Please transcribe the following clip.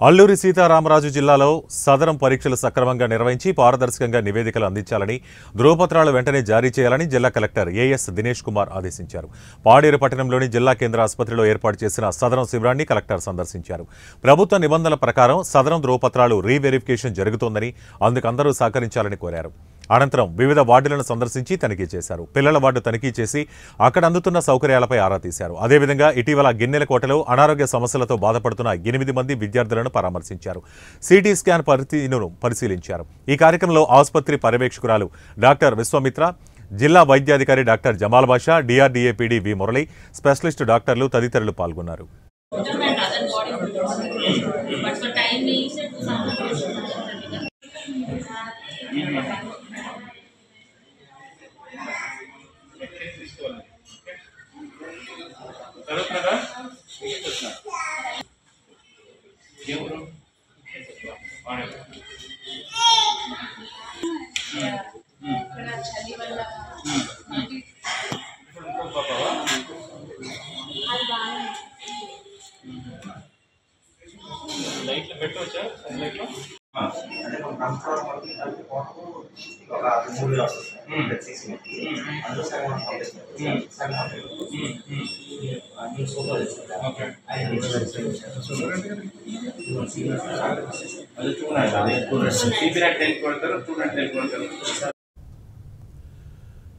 అల్లూరి సీతారామరాజు జిల్లాలో సదరం పరీక్షలు సక్రమంగా నిర్వహించి పారదర్శకంగా నివేదికలు అందించాలని ధృవపత్రాలు వెంటనే జారీ చేయాలని జిల్లా కలెక్టర్ ఏఎస్ దినేష్ కుమార్ ఆదేశించారు. పాడేరు పట్టణంలోని జిల్లా కేంద్ర ఆసుపత్రిలో ఏర్పాటు చేసిన సదరం శిబిరాన్ని కలెక్టర్ సందర్శించారు. ప్రభుత్వ నిబంధనల ప్రకారం సదరం ధృవపత్రాలు రీవెరిఫికేషన్ జరుగుతోందని అందుకు అందరూ సహకరించాలని కోరారు. అనంతరం వివిధ వార్డులను సందర్శించి తనిఖీ చేశారు. పిల్లల వార్డు తనిఖీ చేసి అక్కడ అందుతున్న సౌకర్యాలపై ఆరా తీశారు. అదేవిధంగా ఇటీవల గిన్నెలకోటలో అనారోగ్య సమస్యలతో బాధపడుతున్న 8 మంది విద్యార్థులను పరామర్శించారు. సిటీ స్కాన్ పరిస్థితిని పరిశీలించారు. ఈ కార్యక్రమంలో ఆసుపత్రి పర్యవేక్షకురాలు డాక్టర్ విశ్వామిత్ర, జిల్లా వైద్యాధికారి డాక్టర్ జమాల్ బాషా, డిఆర్డీఏ పీడీ వి మురళి, స్పెషలిస్ట్ డాక్టర్లు తదితరులు పాల్గొన్నారు. అది చూడండి,